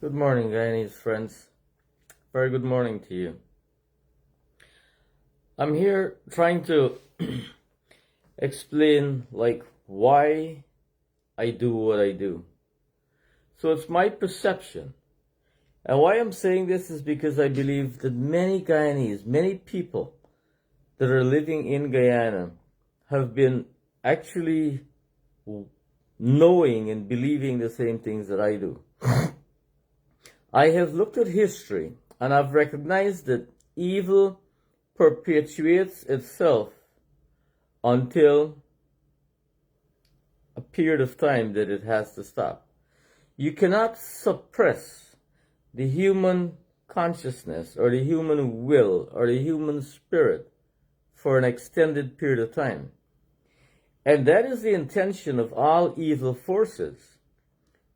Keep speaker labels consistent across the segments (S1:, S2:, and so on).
S1: Good morning, Guyanese friends. Very good morning to you. I'm here trying to explain why I do what I do. So it's my perception. And why I'm saying this is because I believe that many Guyanese, many people that are living in Guyana have been actually knowing and believing the same things that I do. I have looked at history and I've recognized that evil perpetuates itself until a period of time that it has to stop. You cannot suppress the human consciousness or the human will or the human spirit for an extended period of time. And that is the intention of all evil forces,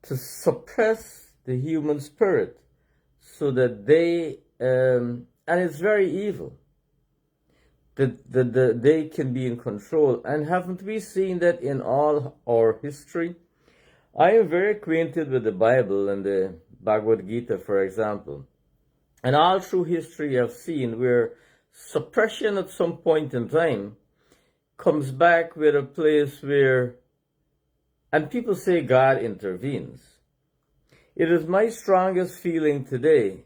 S1: to suppress the human spirit so that they, and it's very evil, that they can be in control. And haven't we seen that in all our history? I am very acquainted with the Bible and the Bhagavad Gita, for example. And all through history I've seen where suppression at some point in time comes back with a place where, and people say God intervenes. It is my strongest feeling today.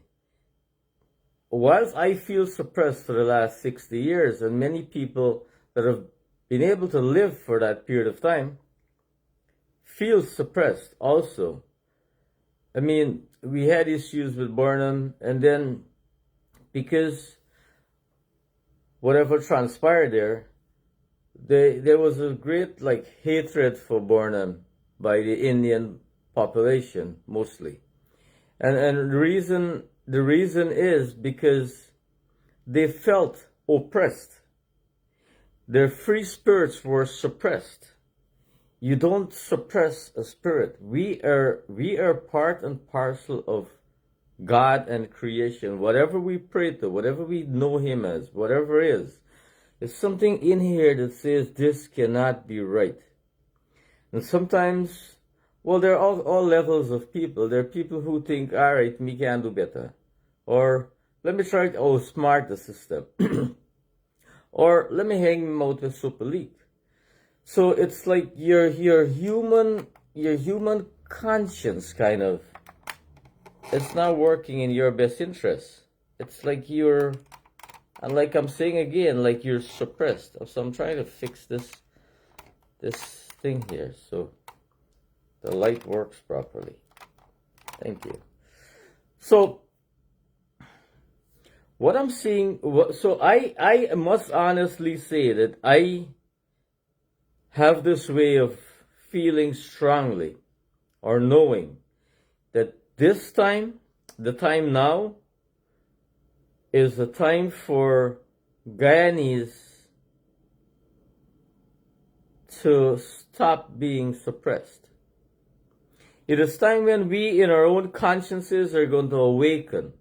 S1: Whilst I feel suppressed for the last 60 years, and many people that have been able to live for that period of time feel suppressed also. I mean, we had issues with Burnham, and then because whatever transpired there was a great hatred for Burnham by the Indian population mostly, and the reason is because they felt oppressed. Their free spirits were suppressed. You don't suppress a spirit. We are part and parcel of God and creation. Whatever we pray to, whatever we know Him as, whatever it is, there's something in here that says this cannot be right. And sometimes, well, there are all levels of people. There are people who think, all right, me can do better. Or, let me try to outsmart the system. Or, let me hang him out with super leak. So it's like your human conscience kind of, it's not working in your best interest. It's like and like I'm saying again, like you're suppressed. So I'm trying to fix this thing here so the light works properly. Thank you. So what I'm seeing, so I must honestly say that I have this way of feeling strongly or knowing that this time, the time now, is the time for Guyanese to stop being suppressed. It is time when we in our own consciences are going to awaken.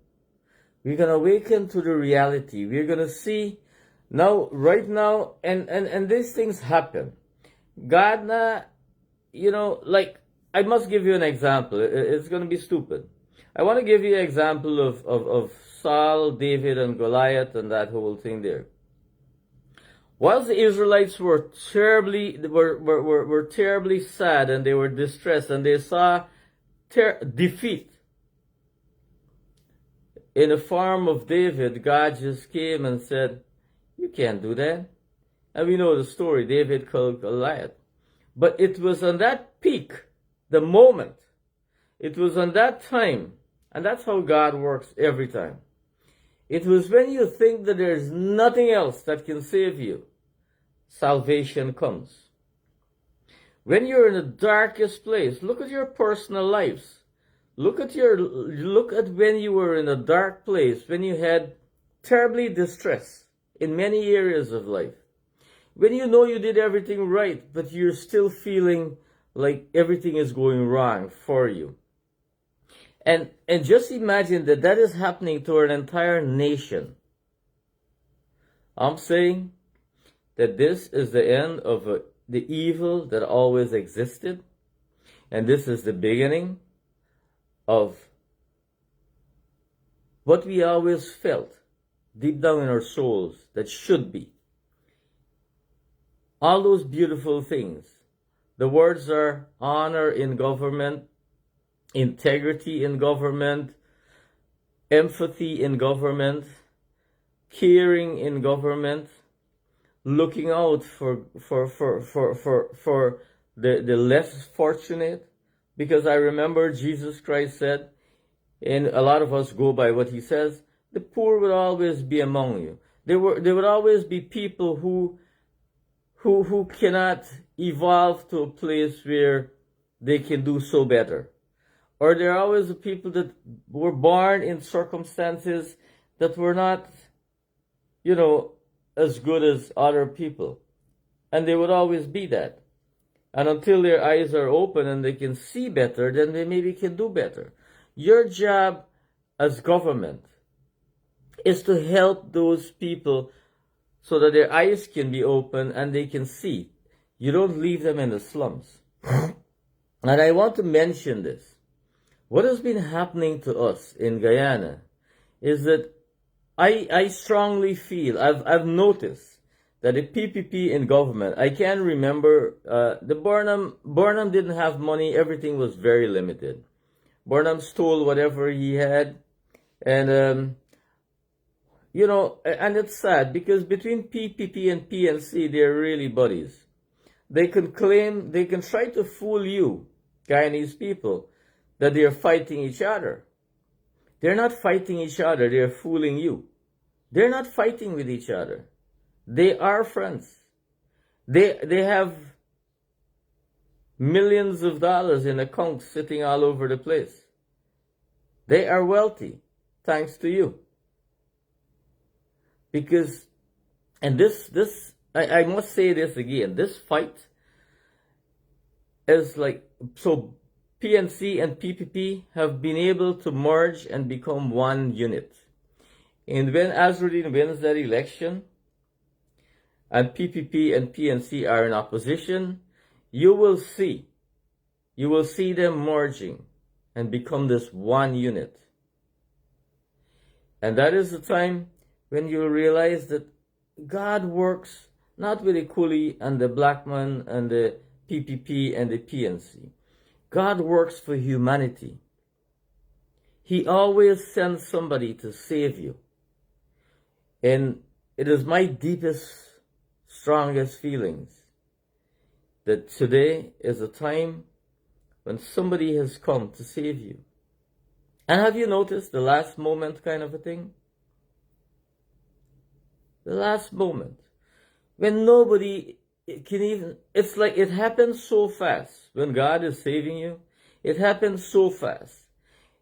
S1: We're going to awaken to the reality. We're going to see now, right now, and these things happen. God, I must give you an example. It's going to be stupid. I want to give you an example of Saul, David, and Goliath, and that whole thing there. Whilst the Israelites were terribly sad, and they were distressed, and they saw defeat in the form of David, God just came and said, "You can't do that." And we know the story. David killed Goliath. But it was on that peak, the moment, it was on that time, and that's how God works every time. It was when you think that there's nothing else that can save you, salvation comes. When you're in the darkest place, look at your personal lives. Look at when you were in a dark place, when you had terribly distress in many areas of life. When you know you did everything right, but you're still feeling like everything is going wrong for you. And just imagine that is happening to an entire nation. I'm saying that this is the end of the evil that always existed. And this is the beginning of what we always felt deep down in our souls that should be. All those beautiful things. The words are honor in government, integrity in government, empathy in government, caring in government, looking out for the less fortunate. Because I remember Jesus Christ said, and a lot of us go by what he says, the poor will always be among you. There would always be people who cannot evolve to a place where they can do so better. Or there are always people that were born in circumstances that were not, as good as other people. And they would always be that. And until their eyes are open and they can see better, then they maybe can do better. Your job as government is to help those people so that their eyes can be open and they can see. You don't leave them in the slums. And I want to mention this. What has been happening to us in Guyana is that I strongly feel, I've noticed that the PPP in government, I can remember, the Burnham didn't have money, everything was very limited. Burnham stole whatever he had, and, and it's sad because between PPP and PNC, they're really buddies. They can try to fool you, Guyanese people, that they're fighting each other. They're not fighting each other, they're fooling you. They're not fighting with each other. They are friends. They have millions of dollars in accounts sitting all over the place. They are wealthy, thanks to you. Because, and I must say this again, this fight is like, so PNC and PPP have been able to merge and become one unit. And when Azruddin wins that election, and PPP and PNC are in opposition, you will see them merging and become this one unit. And that is the time when you realize that God works not with the coolie and the black man and the PPP and the PNC. God works for humanity. He always sends somebody to save you. And it is my deepest, strongest feelings that today is a time when somebody has come to save you. And have you noticed the last moment kind of a thing? The last moment. When nobody can even, it's like it happens so fast. When God is saving you, it happens so fast.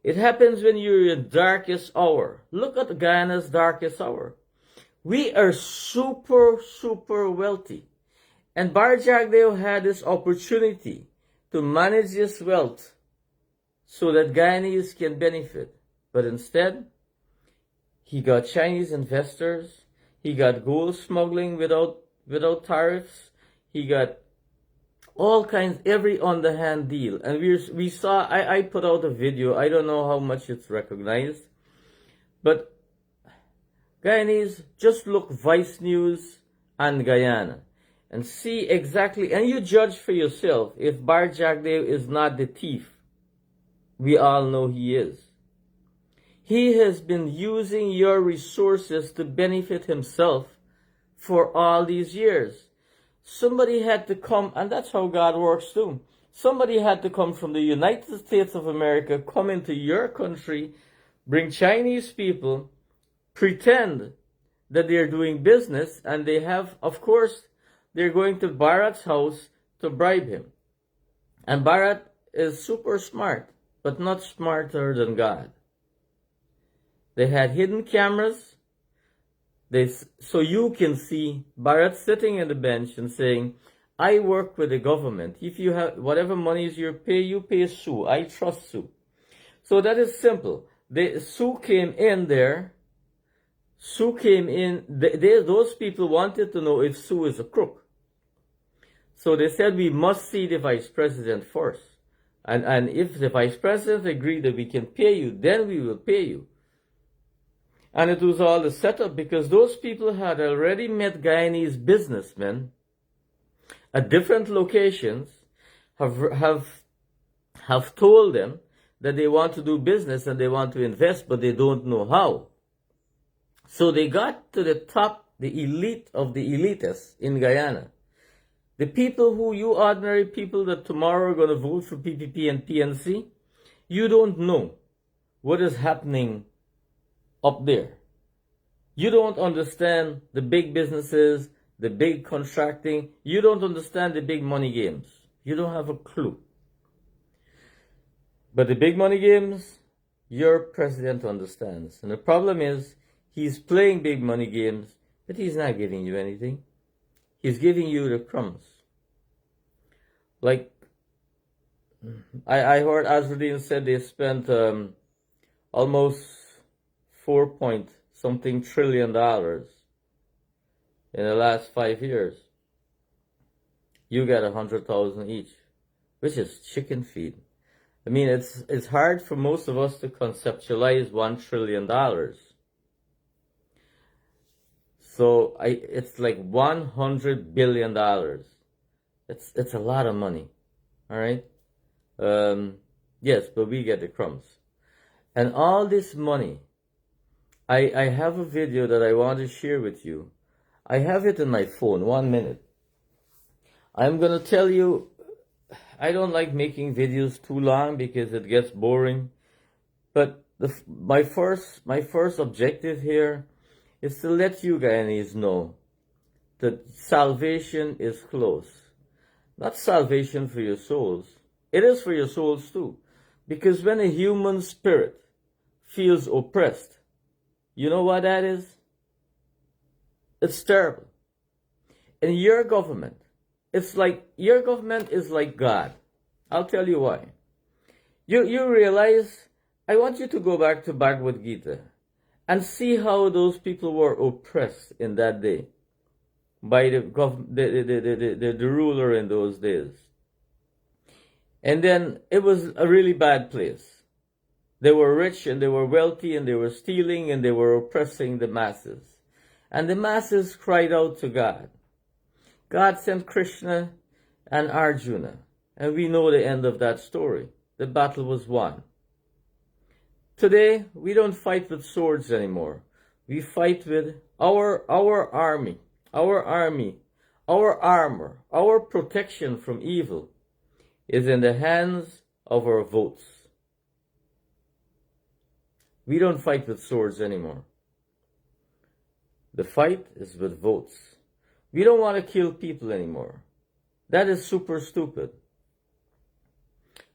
S1: It happens when you're in darkest hour. Look at Guyana's darkest hour. We are super, super wealthy. And Barjagdeo had this opportunity to manage this wealth so that Guyanese can benefit. But instead, he got Chinese investors. He got gold smuggling without tariffs. He got all kinds, every underhand deal. And we saw, I put out a video. I don't know how much it's recognized. But Guyanese, just look Vice News and Guyana and see exactly, and you judge for yourself if Barjagdeo is not the thief we all know he is. He has been using your resources to benefit himself for all these years. Somebody had to come, and that's how God works too. Somebody had to come from the United States of America, come into your country, bring Chinese people, pretend that they're doing business, and they have, of course, they're going to Bharat's house to bribe him. And Bharat is super smart, but not smarter than God. They had hidden cameras, so you can see Bharat sitting in the bench and saying, I work with the government. If you have whatever monies you pay Sue. I trust Sue. So that is simple. Sue came in there. Sue came in, those people wanted to know if Sue is a crook. So they said, we must see the vice president first. And if the vice president agreed that we can pay you, then we will pay you. And it was all the setup because those people had already met Guyanese businessmen at different locations, have told them that they want to do business and they want to invest, but they don't know how. So they got to the top, the elite of the elitists in Guyana. The people who, you ordinary people that tomorrow are going to vote for PPP and PNC, you don't know what is happening up there. You don't understand the big businesses, the big contracting. You don't understand the big money games. You don't have a clue. But the big money games, your president understands. And the problem is, he's playing big money games, but he's not giving you anything. He's giving you the crumbs. Like, I heard Azruddin said they spent almost 4-point-something trillion dollars in the last 5 years. You got 100,000 each, which is chicken feed. I mean, it's hard for most of us to conceptualize $1 trillion. So it's like $100 billion. It's a lot of money, all right? Yes, but we get the crumbs. And all this money, I have a video that I want to share with you. I have it in my phone, 1 minute. I'm going to tell you, I don't like making videos too long because it gets boring. But my first objective here is to let you Guyanese know that salvation is close. Not salvation for your souls. It is for your souls too. Because when a human spirit feels oppressed, you know what that is? It's terrible. And your government, your government is like God. I'll tell you why. You realize, I want you to go back to Bhagavad Gita and see how those people were oppressed in that day by the ruler in those days. And then it was a really bad place. They were rich and they were wealthy and they were stealing and they were oppressing the masses. And the masses cried out to God. God sent Krishna and Arjuna. And we know the end of that story. The battle was won. Today, we don't fight with swords anymore. We fight with our army, our armor, our protection from evil is in the hands of our votes. We don't fight with swords anymore. The fight is with votes. We don't want to kill people anymore. That is super stupid.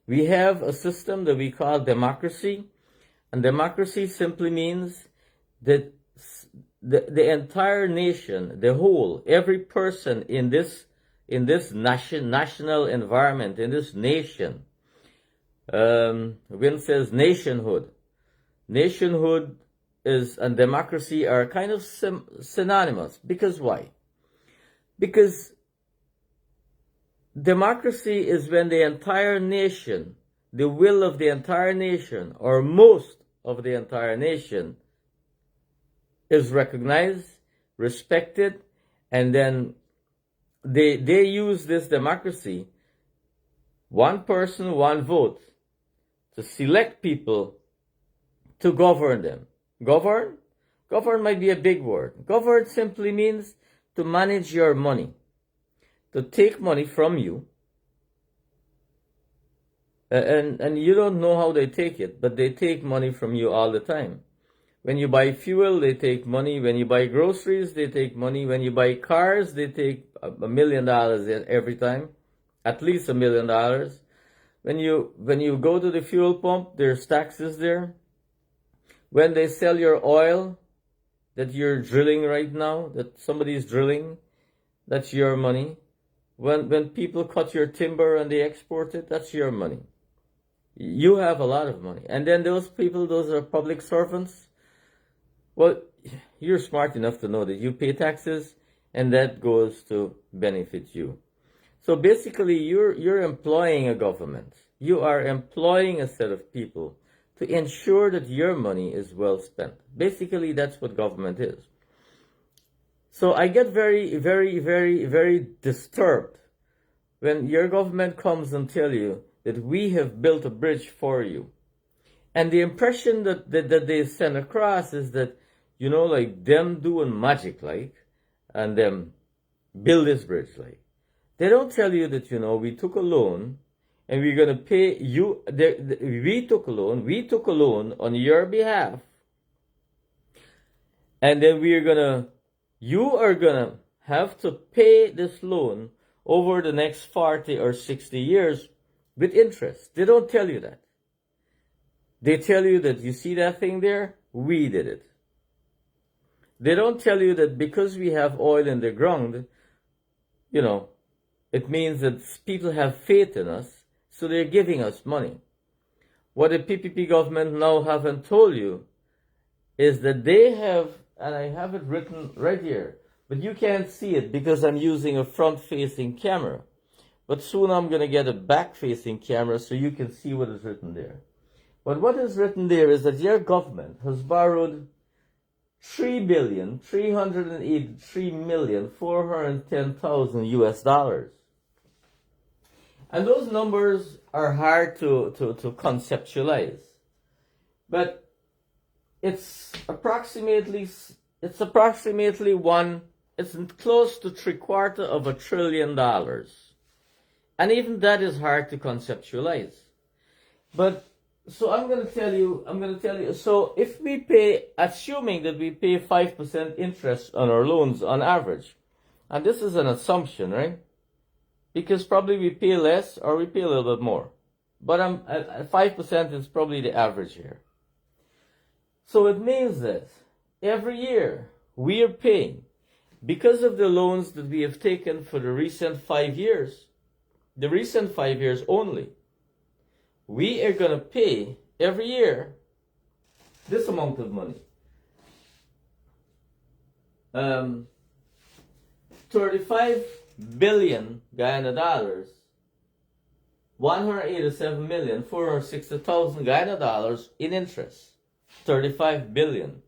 S1: We have a system that we call democracy, and democracy simply means that the entire nation, the whole, every person in this national environment, in this nation, Wynne says nationhood. Nationhood and democracy are kind of synonymous. Because why? Because democracy is when the entire nation, the will of the entire nation, or most of the entire nation, is recognized, respected, and then they use this democracy, one person, one vote, to select people to govern them. Govern? Govern might be a big word. Govern simply means to manage your money, to take money from you, and you don't know how they take it, but they take money from you all the time. When you buy fuel, they take money. When you buy groceries, they take money. When you buy cars, they take $1 million every time, at least $1 million. When you go to the fuel pump, there's taxes there. When they sell your oil that you're drilling right now, that somebody's drilling, that's your money. When people cut your timber and they export it, that's your money. You have a lot of money. And then those people, those are public servants. Well, you're smart enough to know that you pay taxes and that goes to benefit you. So basically, you're employing a government. You are employing a set of people to ensure that your money is well spent. Basically, that's what government is. So I get very, very, very, very disturbed when your government comes and tell you that we have built a bridge for you. And the impression that they send across is that, like them doing magic, like, and them build this bridge, like. They don't tell you that, we took a loan and we're going to pay you. We took a loan on your behalf. And then you are going to have to pay this loan over the next 40 or 60 years with interest. They don't tell you that. They tell you that, you see that thing there? We did it. They don't tell you that because we have oil in the ground, it means that people have faith in us, so they're giving us money. What the PPP government now haven't told you is that they have, and I have it written right here, but you can't see it because I'm using a front-facing camera. But soon I'm going to get a back-facing camera so you can see what is written there. But what is written there is that your government has borrowed $3,383,410,000 US dollars. And those numbers are hard to conceptualize. But it's approximately close to $750 billion. And even that is hard to conceptualize. But so I'm going to tell you, so if we pay, assuming that we pay 5% interest on our loans on average, and this is an assumption, right? Because probably we pay less or we pay a little bit more. But 5% is probably the average here. So it means that every year we are paying, because of the loans that we have taken for the recent 5 years, only, we are going to pay every year this amount of money. 35 billion Guyana dollars, 187,460,000 Guyana dollars in interest. 35 billion.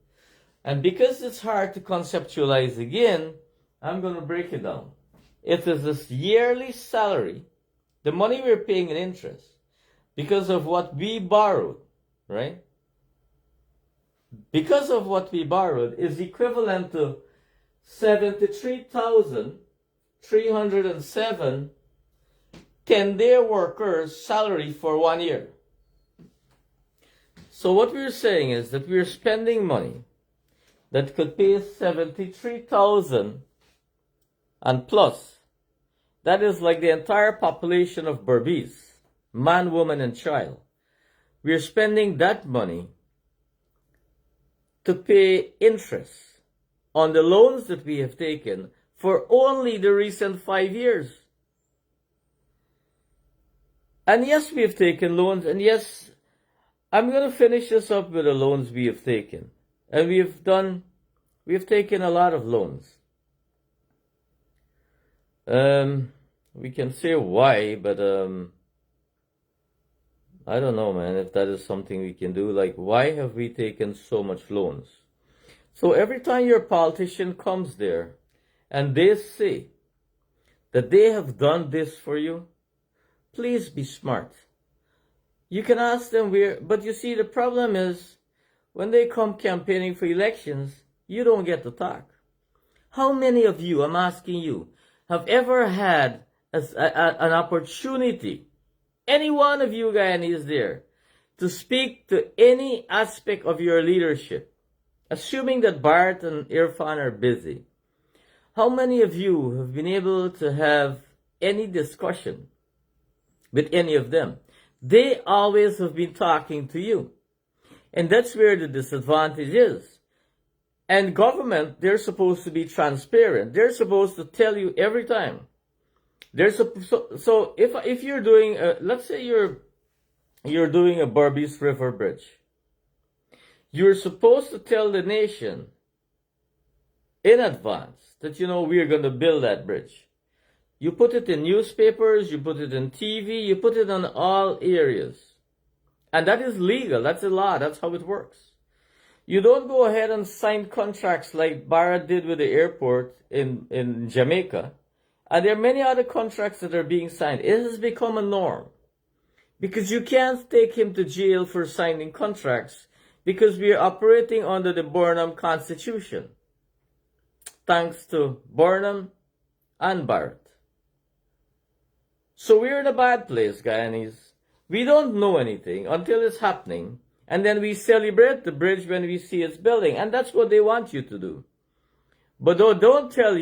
S1: And because it's hard to conceptualize again, I'm going to break it down. It is this yearly salary, the money we're paying in interest, because of what we borrowed, right? Because of what we borrowed is equivalent to 73,307 10-day workers' salary for 1 year. So what we're saying is that we're spending money that could pay 73,000 and plus. That is like the entire population of Berbice. Man, woman, and child. We are spending that money to pay interest on the loans that we have taken for only the recent 5 years. And yes, we have taken loans, and yes, I'm going to finish this up with the loans we have taken. And we have taken a lot of loans. We can say why, but I don't know, man, if that is something we can do. Like, why have we taken so much loans? So every time your politician comes there and they say that they have done this for you, please be smart. You can ask them where, but you see, the problem is when they come campaigning for elections, you don't get to talk. How many of you, I'm asking you, have ever had an opportunity, any one of you Guyanese there, to speak to any aspect of your leadership, assuming that Bart and Irfan are busy? How many of you have been able to have any discussion with any of them? They always have been talking to you. And that's where the disadvantage is. And government, they're supposed to be transparent. They're supposed to tell you every time. So if you're doing, let's say you're doing a Berbice River Bridge, you're supposed to tell the nation in advance that, we're going to build that bridge. You put it in newspapers, you put it in TV, you put it on all areas. And that is legal. That's the law. That's how it works. You don't go ahead and sign contracts like Barrett did with the airport in Jamaica. And there are many other contracts that are being signed. It has become a norm. Because you can't take him to jail for signing contracts because we are operating under the Burnham Constitution. Thanks to Burnham and Barrett. So we're in a bad place, Guyanese. We don't know anything until it's happening. And then we celebrate the bridge when we see it's building. And that's what they want you to do. But they don't tell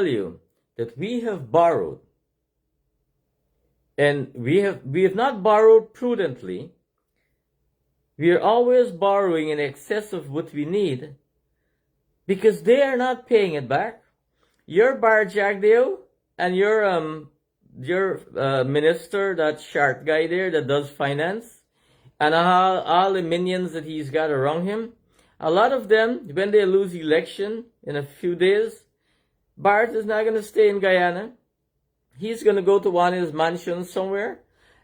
S1: you that we have borrowed. And we have not borrowed prudently. We are always borrowing in excess of what we need because they are not paying it back. Your Bar Jagdeo and your minister, that shark guy there that does finance, and all the minions that he's got around him, a lot of them, when they lose election in a few days, Bart is not going to stay in Guyana. He's going to go to one of his mansions somewhere,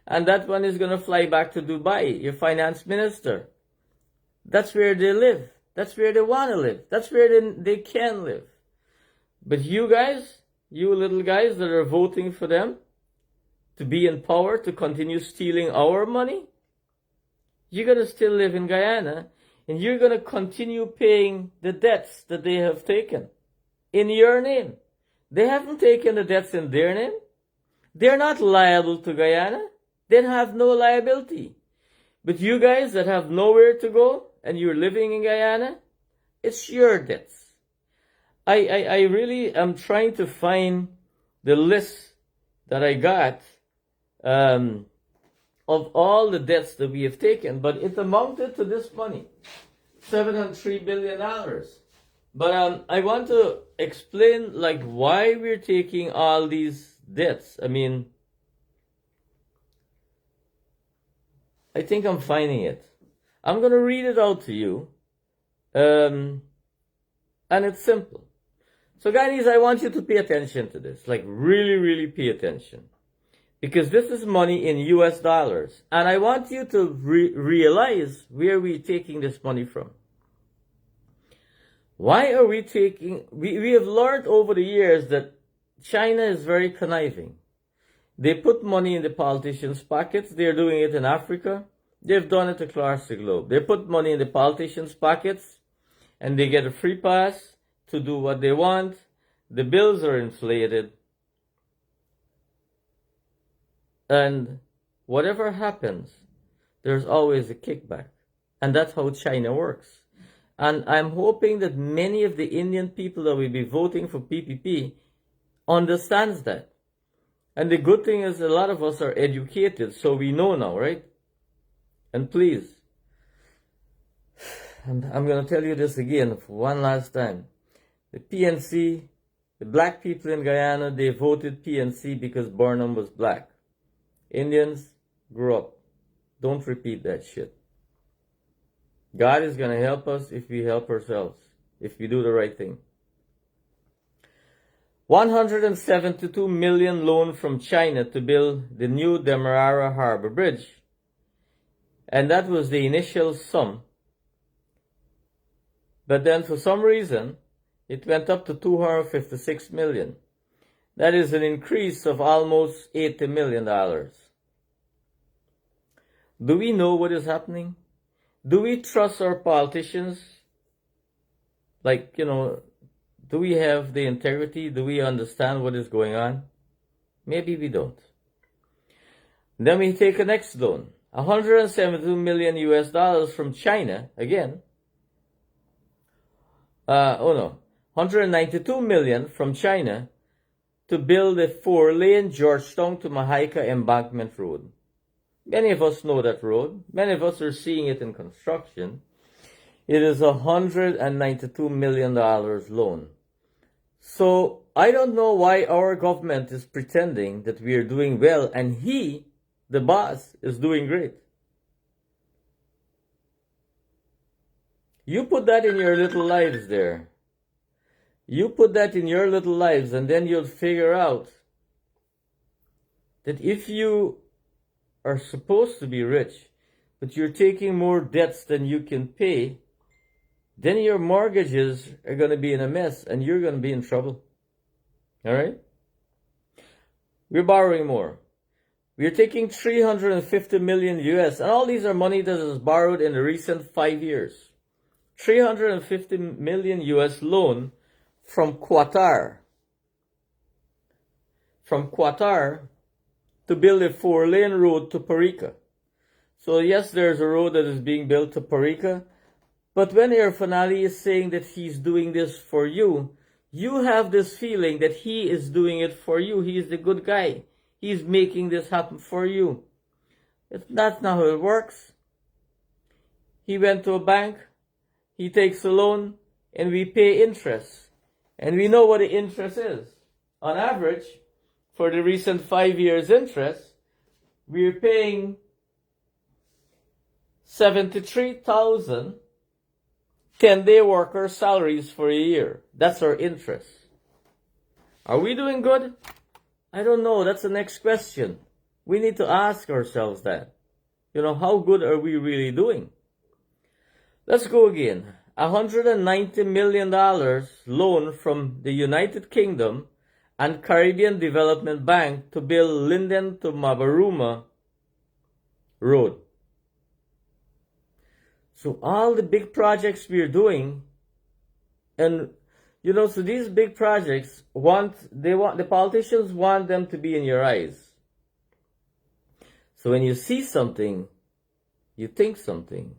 S1: and that one is going to fly back to Dubai, your finance minister. That's where they live. That's where they want to live. That's where they can live. But you guys, you little guys that are voting for them to be in power, to continue stealing our money, you're going to still live in Guyana, and you're going to continue paying the debts that they have taken in your name. They haven't taken the debts in their name. They're not liable to Guyana. They have no liability. But you guys that have nowhere to go and you're living in Guyana, it's your debts. I really am trying to find the list that I got of all the debts that we have taken, but it amounted to this money, $703 billion. But I want to explain like why we're taking all these debts. I mean, I think I'm finding it. I'm going to read it out to you. And it's simple. So guys, I want you to pay attention to this. Like really, really pay attention. Because this is money in US dollars. And I want you to realize where we're taking this money from. Why are we taking... We have learned over the years that China is very conniving. They put money in the politicians' pockets. They're doing it in Africa. They've done it across the globe. They put money in the politicians' pockets and they get a free pass to do what they want. The bills are inflated. And whatever happens, there's always a kickback. And that's how China works. And I'm hoping that many of the Indian people that will be voting for PPP understands that. And the good thing is a lot of us are educated, so we know now, right? And please, I'm going to tell you this again for one last time. The PNC, the black people in Guyana, they voted PNC because Burnham was black. Indians, grow up. Don't repeat that shit. God is going to help us if we help ourselves, if we do the right thing. 172 million loan from China to build the new Demerara Harbor Bridge. And that was the initial sum. But then for some reason, it went up to 256 million. That is an increase of almost $80 million. Do we know what is happening? Do we trust our politicians? Like, do we have the integrity? Do we understand what is going on? Maybe we don't. Then we take a next loan. 172 million US dollars from China, again. 192 million from China to build a 4-lane Georgetown to Mahaika embankment road. Many of us know that road. Many of us are seeing it in construction. It is $192 million loan. So I don't know why our government is pretending that we are doing well and he, the boss, is doing great. You put that in your little lives there. You put that in your little lives and then you'll figure out that if you are supposed to be rich, but you're taking more debts than you can pay, then your mortgages are going to be in a mess and you're going to be in trouble. All right? We're borrowing more. We're taking 350 million US, and all these are money that is borrowed in the recent 5 years. 350 million US loan from Qatar. From Qatar to build a 4-lane road to Parika. So yes, there's a road that is being built to Parika, but when Air Finale is saying that he's doing this for you, you have this feeling that he is doing it for you. He is the good guy. He's making this happen for you. That's not how it works. He went to a bank, he takes a loan, and we pay interest. And we know what the interest is. On average, for the recent 5 years interest, we're paying 73,000 10-day worker salaries for a year. That's our interest. Are we doing good? I don't know. That's the next question. We need to ask ourselves that. How good are we really doing? Let's go again. $190 million loan from the United Kingdom and Caribbean Development Bank to build Linden to Mabaruma Road. So all the big projects we're doing, and so these big projects the politicians want them to be in your eyes. So when you see something, you think something.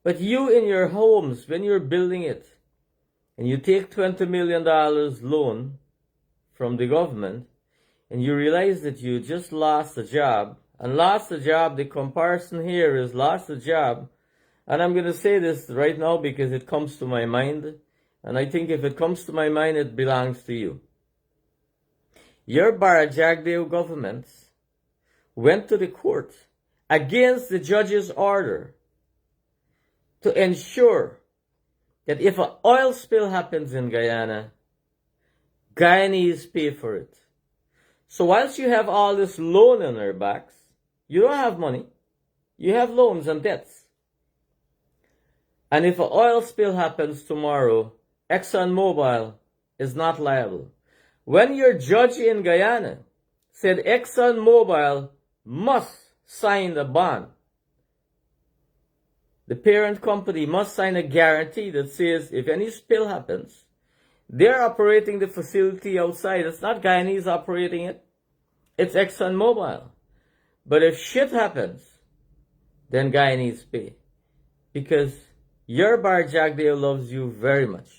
S1: But you in your homes, when you're building it, and you take $20 million loan from the government, and you realize that you just lost a job, the comparison here is lost a job, and I'm going to say this right now because it comes to my mind, and I think if it comes to my mind, it belongs to you. Your Barajagdeo government went to the court against the judge's order to ensure that if an oil spill happens in Guyana, Guyanese pay for it. So whilst you have all this loan on their backs, you don't have money. You have loans and debts. And if an oil spill happens tomorrow, ExxonMobil is not liable. When your judge in Guyana said ExxonMobil must sign a bond, the parent company must sign a guarantee that says if any spill happens, they're operating the facility outside. It's not Guyanese operating it. It's ExxonMobil. But if shit happens, then Guyanese pay. Because your Barajagdeo loves you very much.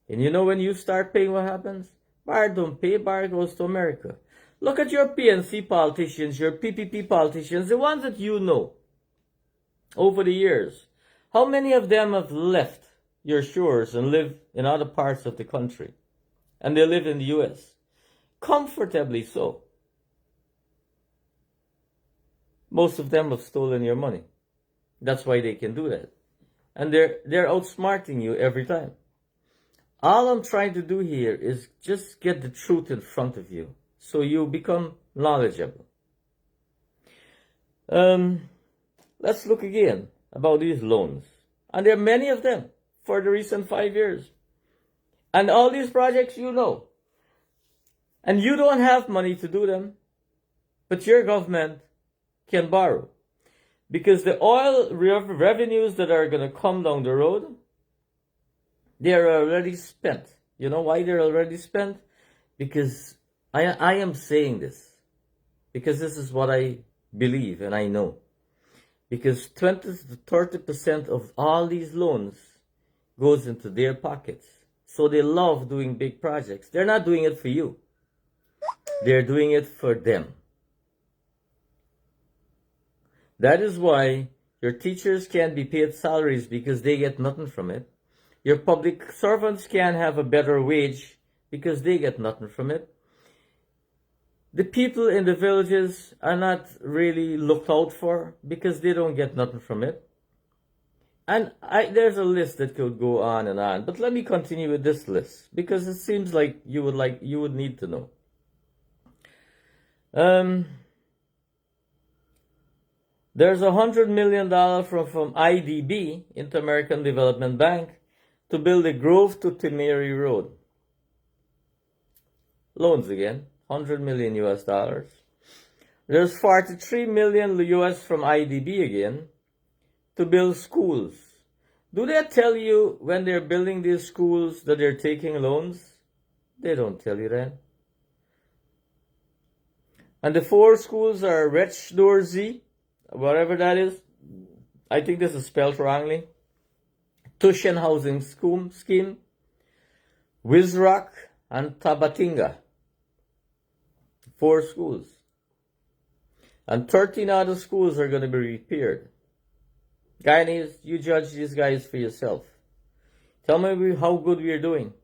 S1: And when you start paying, what happens? Bar don't pay, Bar goes to America. Look at your PNC politicians, your PPP politicians, the ones that you know over the years. How many of them have left your shores and live in other parts of the country? And they live in the U.S. Comfortably so. Most of them have stolen your money. That's why they can do that. And they're outsmarting you every time. All I'm trying to do here is just get the truth in front of you so you become knowledgeable. Let's look again about these loans. And there are many of them for the recent 5 years. And all these projects And you don't have money to do them, but your government can borrow. Because the oil revenues that are going to come down the road, they are already spent. You know why they're already spent? Because I am saying this. Because this is what I believe and I know. Because 20 to 30% of all these loans goes into their pockets. So they love doing big projects. They're not doing it for you. They're doing it for them. That is why your teachers can't be paid salaries because they get nothing from it. Your public servants can't have a better wage because they get nothing from it. The people in the villages are not really looked out for because they don't get nothing from it. And there's a list that could go on and on. But let me continue with this list because it seems like you would need to know. There's $100 million from IDB, Inter-American Development Bank, to build a Grove to Timeri Road. Loans again, 100 million US dollars. There's 43 million US from IDB again to build schools. Do they tell you when they're building these schools that they're taking loans? They don't tell you that. And the 4 schools are Rech Dorzi, whatever that is. I think this is spelled wrongly. Tushen Housing Scheme, Wizrock, and Tabatinga. 4 schools. And 13 other schools are going to be repaired. Guyanese, you judge these guys for yourself. Tell me how good we are doing.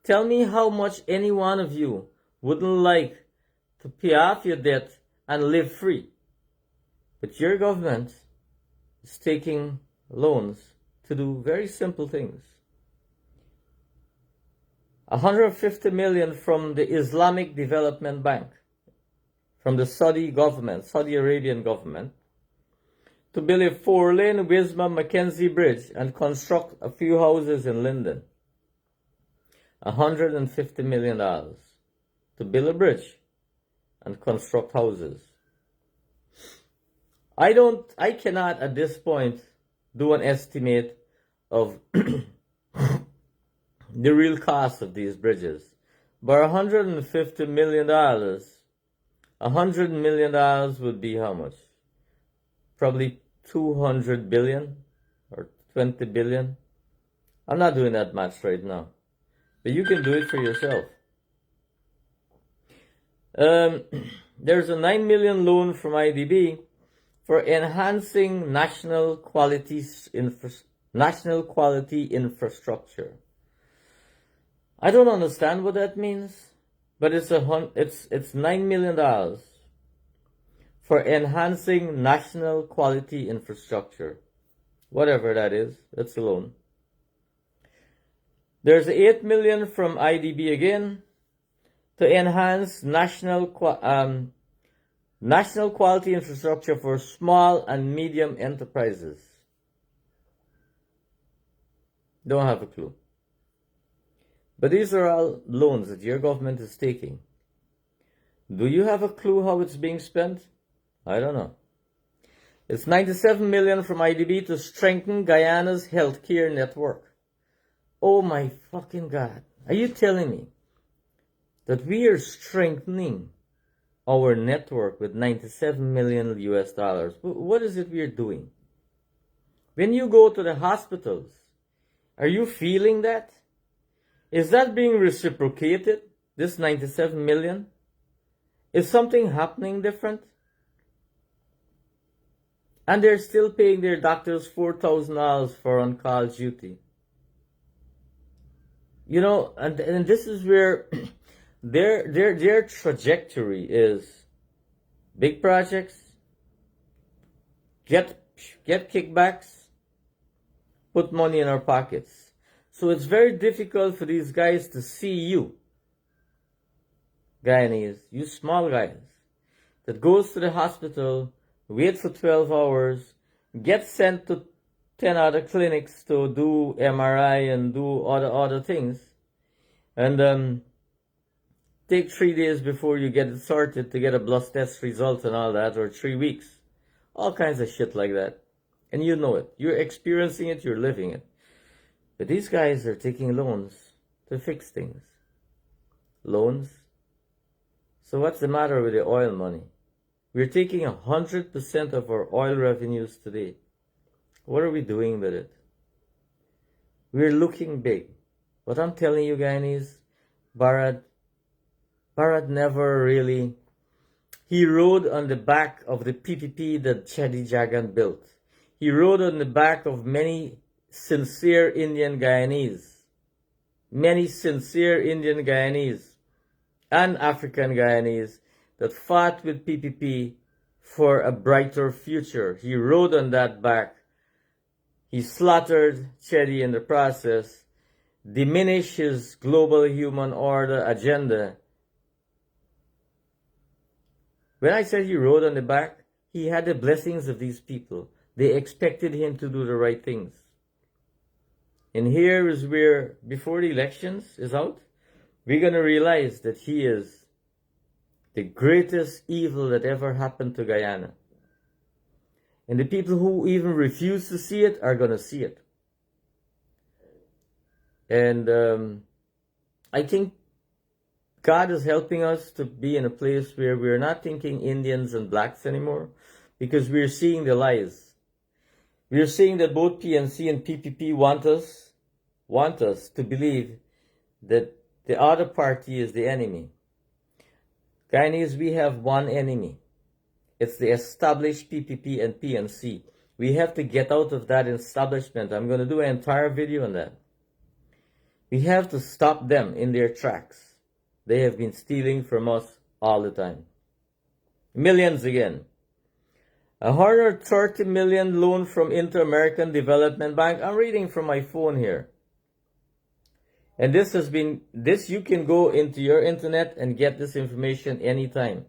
S1: Tell me how much any one of you wouldn't like to pay off your debt and live free. But your government is taking loans to do very simple things. 150 million from the Islamic Development Bank, from the Saudi Arabian government, to build a 4-lane Wisma-Mackenzie Bridge and construct a few houses in Linden. $150 million to build a bridge and construct houses. I cannot at this point do an estimate of the real cost of these bridges. But $150 million, $100 million would be how much? Probably 200 billion or 20 billion. I'm not doing that much right now. But you can do it for yourself. There's a 9 million loan from IDB for enhancing national quality infrastructure. I don't understand what that means, but it's $9 million for enhancing national quality infrastructure. Whatever that is, that's a loan. There's 8 million from IDB again to enhance national quality infrastructure for small and medium enterprises. Don't have a clue. But these are all loans that your government is taking. Do you have a clue how it's being spent? I don't know. It's 97 million from IDB to strengthen Guyana's healthcare network. Oh my fucking God. Are you telling me that we are strengthening our network with 97 million US dollars? What is it we are doing? When you go to the hospitals, are you feeling that? Is that being reciprocated, this 97 million? Is something happening different? And they're still paying their doctors $4,000 for on-call duty. You know, and this is where their trajectory is big projects, get kickbacks, put money in our pockets. So it's very difficult for these guys to see you, Guyanese, you small guys, that goes to the hospital, wait for 12 hours, get sent to 10 other clinics to do MRI and do other things, and take 3 days before you get it sorted to get a blood test result and all that, or 3 weeks. All kinds of shit like that. And you know it. You're experiencing it, you're living it. But these guys are taking loans to fix things. Loans? So what's the matter with the oil money? We're taking 100% of our oil revenues today. What are we doing with it? We're looking big. What I'm telling you, Guyanese, Bharat never really... He rode on the back of the PPP that Chedi Jagan built. He rode on the back of many sincere Indian Guyanese. Many sincere Indian Guyanese and African Guyanese that fought with PPP for a brighter future. He rode on that back. He slaughtered Chedi in the process, diminished his global human order agenda. When I said he rode on the back, he had the blessings of these people. They expected him to do the right things. And here is where, before the elections is out, we're going to realize that he is the greatest evil that ever happened to Guyana. And the people who even refuse to see it are going to see it. And I think God is helping us to be in a place where we're not thinking Indians and blacks anymore, because we're seeing the lies. We're seeing that both PNC and PPP want us to believe that the other party is the enemy. Guyanese, we have one enemy. It's the established PPP and PNC. We have to get out of that establishment. I'm going to do an entire video on that. We have to stop them in their tracks. They have been stealing from us all the time. Millions again. 130 million loan from Inter-American Development Bank. I'm reading from my phone here. And this you can go into your internet and get this information anytime.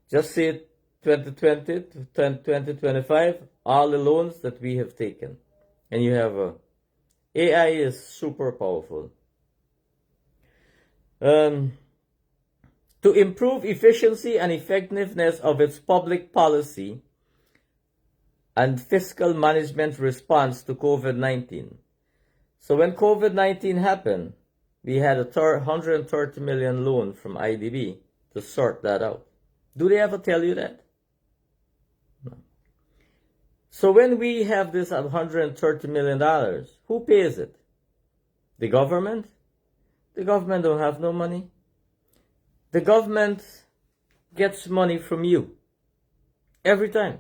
S1: Just say 2020 to 2025, all the loans that we have taken. And you have AI is super powerful. To improve efficiency and effectiveness of its public policy and fiscal management response to COVID-19. So when COVID-19 happened, we had a 130 million loan from IDB to sort that out. Do they ever tell you that? No. So when we have this $130 million, who pays it? The government? The government don't have no money. The government gets money from you. Every time.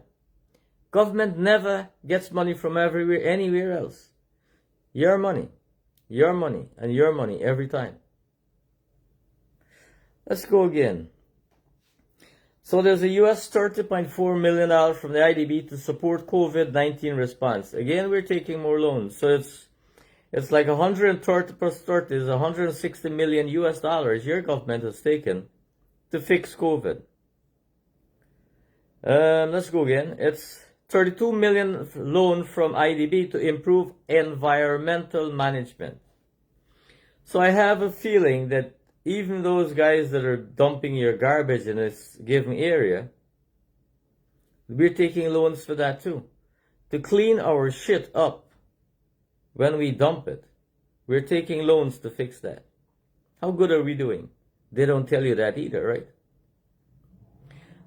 S1: Government never gets money from anywhere else. Your money, and your money every time. Let's go again. So there's a US $30.4 million from the IDB to support COVID-19 response. Again, we're taking more loans. So it's like 130 plus 30 is 160 million US dollars your government has taken to fix COVID. Let's go again. It's 32 million loan from IDB to improve environmental management. So I have a feeling that even those guys that are dumping your garbage in this given area, we're taking loans for that too. To clean our shit up when we dump it, we're taking loans to fix that. How good are we doing? They don't tell you that either, right?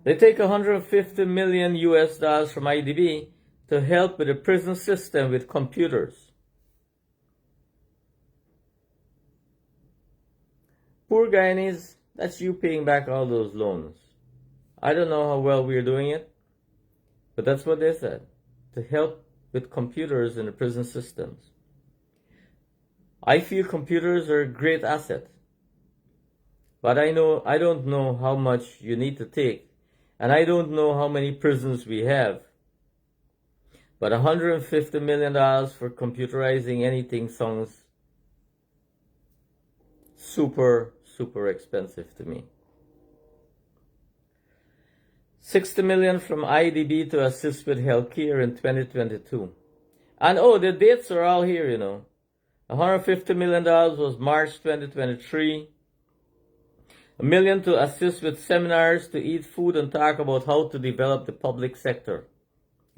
S1: They take 150 million US dollars from IDB to help with the prison system with computers. Poor Guyanese, that's you paying back all those loans. I don't know how well we're doing it, but that's what they said. To help with computers in the prison systems. I feel computers are a great asset. But I don't know how much you need to take. And I don't know how many prisons we have. But $150 million for computerizing anything sounds super, super expensive to me. 60 million from IDB to assist with healthcare in 2022. And the dates are all here, $150 million was March 2023. $1 million to assist with seminars to eat food and talk about how to develop the public sector.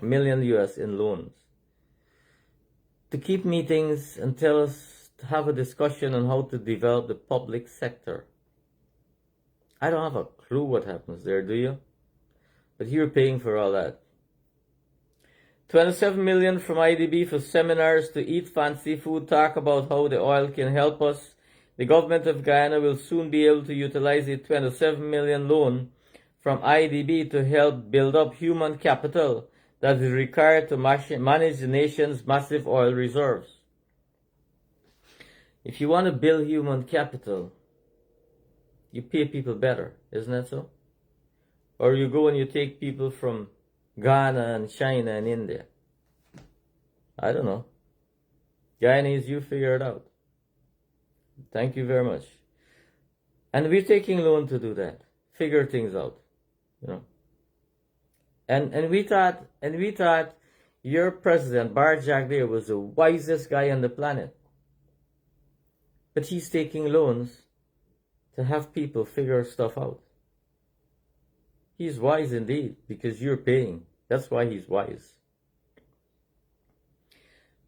S1: $1 million US in loans. To keep meetings and tell us to have a discussion on how to develop the public sector. I don't have a clue what happens there, do you? But you're paying for all that. 27 million from IDB for seminars to eat fancy food, talk about how the oil can help us. The government of Guyana will soon be able to utilize a 27 million loan from IDB to help build up human capital that is required to manage the nation's massive oil reserves. If you want to build human capital, you pay people better, isn't that so? Or you go and you take people from Ghana and China and India. I don't know. Guyanese, you figure it out. Thank you very much. And we're taking loan to do that. Figure things out. And we thought your president, Bar Jagdeo, was the wisest guy on the planet. But he's taking loans to have people figure stuff out. He's wise indeed, because you're paying. That's why he's wise.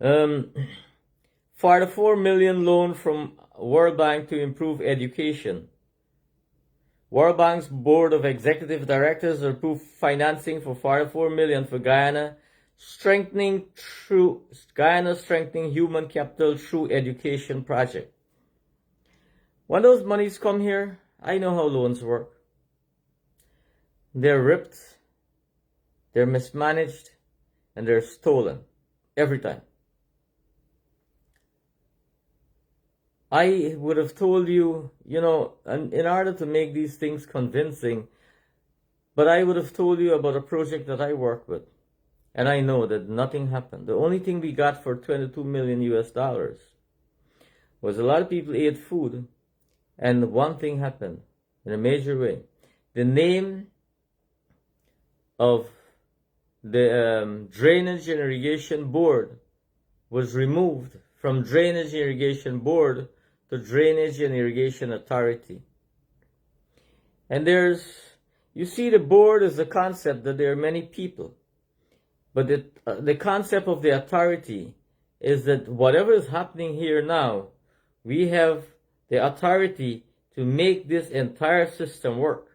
S1: For the $4 million loan from World Bank to improve education, World Bank's Board of Executive Directors approved financing for $44 million for Guyana, strengthening human capital through education project. When those monies come here, I know how loans work. They're ripped, they're mismanaged, and they're stolen every time. I would have told you, in order to make these things convincing, but I would have told you about a project that I work with. And I know that nothing happened. The only thing we got for $22 million was a lot of people ate food, and one thing happened in a major way. The name of the Drainage and Irrigation Board was removed from Drainage and Irrigation Board to Drainage and Irrigation Authority. And you see, the board is the concept that there are many people. But the concept of the authority is that whatever is happening here now, we have the authority to make this entire system work.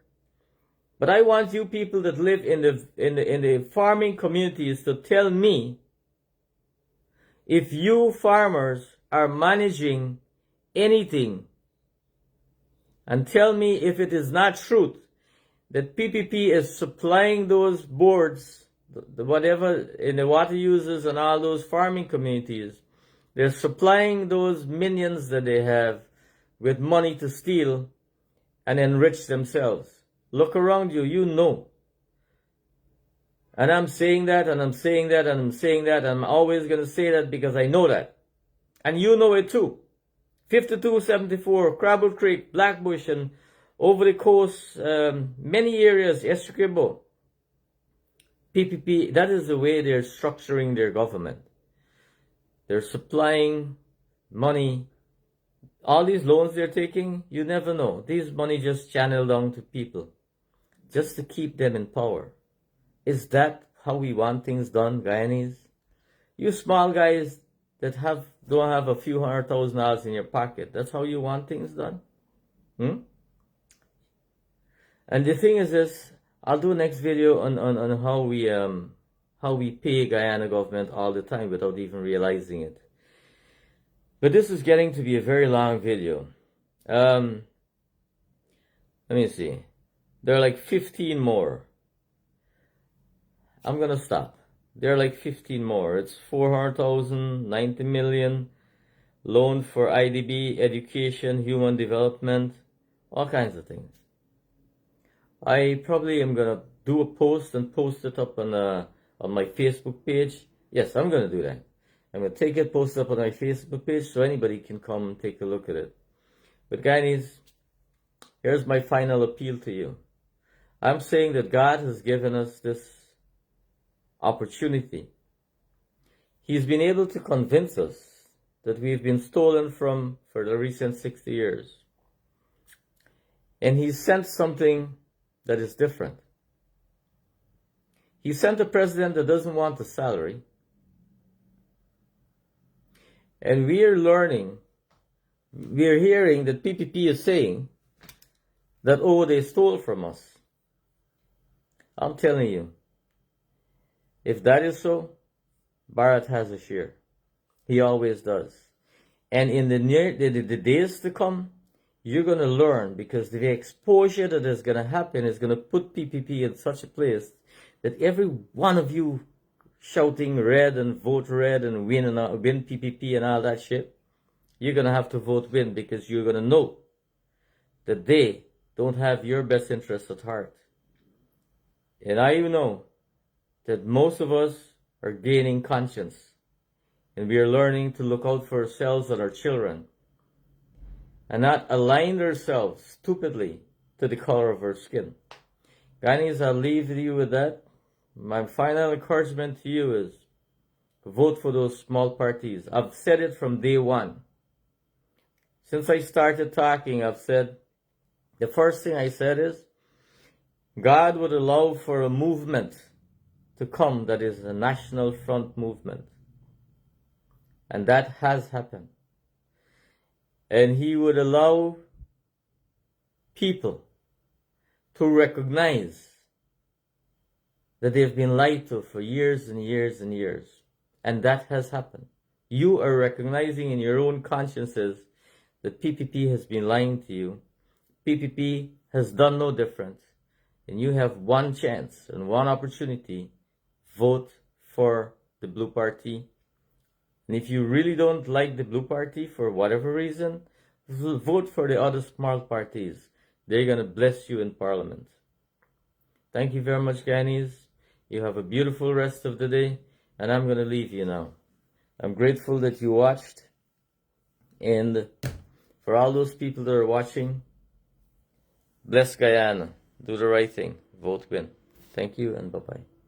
S1: But I want you people that live in the farming communities to tell me if you farmers are managing anything, and tell me if it is not truth that PPP is supplying those boards, whatever in the water users and all those farming communities, they're supplying those minions that they have with money to steal and enrich themselves. Look around you, you know. And I'm saying that, and I'm saying that, and I'm saying that, and I'm always going to say that because I know that. And you know it too. 5274, Crabble Creek, Blackbush, and over the coast, many areas, Essequibo. PPP, that is the way they're structuring their government. They're supplying money. All these loans they're taking, you never know. These money just channeled down to people, just to keep them in power. Is that how we want things done, Guyanese? You small guys that don't have a few $100,000 in your pocket, that's how you want things done? And the thing is this, I'll do a next video on how we pay Guyana government all the time without even realizing it. But this is getting to be a very long video. Let me see. There are like 15 more. I'm gonna stop. There are like 15 more. It's 400,000, 90 million, loan for IDB, education, human development, all kinds of things. I probably am gonna do a post and post it up on my Facebook page. Yes, I'm gonna do that. I'm gonna take it, post it up on my Facebook page so anybody can come and take a look at it. But guys, here's my final appeal to you. I'm saying that God has given us this opportunity. He's been able to convince us that we've been stolen from for the recent 60 years. And he sent something that is different. He sent a president that doesn't want a salary. And we're hearing that PPP is saying that, oh, they stole from us. I'm telling you, if that is so, Bharat has a share. He always does. And in the days to come, you're going to learn, because the exposure that is going to happen is going to put PPP in such a place that every one of you shouting red and vote red and win PPP and all that shit, you're going to have to vote win, because you're going to know that they don't have your best interests at heart. And I know that most of us are gaining conscience, and we are learning to look out for ourselves and our children, and not align ourselves stupidly to the color of our skin. Guys, I'll leave you with that. My final encouragement to you is vote for those small parties. I've said it from day one. Since I started talking, I've said, the first thing I said is, God would allow for a movement to come that is a national front movement. And that has happened. And He would allow people to recognize that they've been lied to for years and years and years. And that has happened. You are recognizing in your own consciences that PPP has been lying to you. PPP has done no different. And you have one chance and one opportunity. Vote for the Blue Party. And if you really don't like the Blue Party for whatever reason, vote for the other small parties. They're going to bless you in Parliament. Thank you very much, Ghanis. You have a beautiful rest of the day, and I'm going to leave you now. I'm grateful that you watched, and for all those people that are watching, bless Guyana. Do the right thing. Vote win. Thank you, and bye-bye.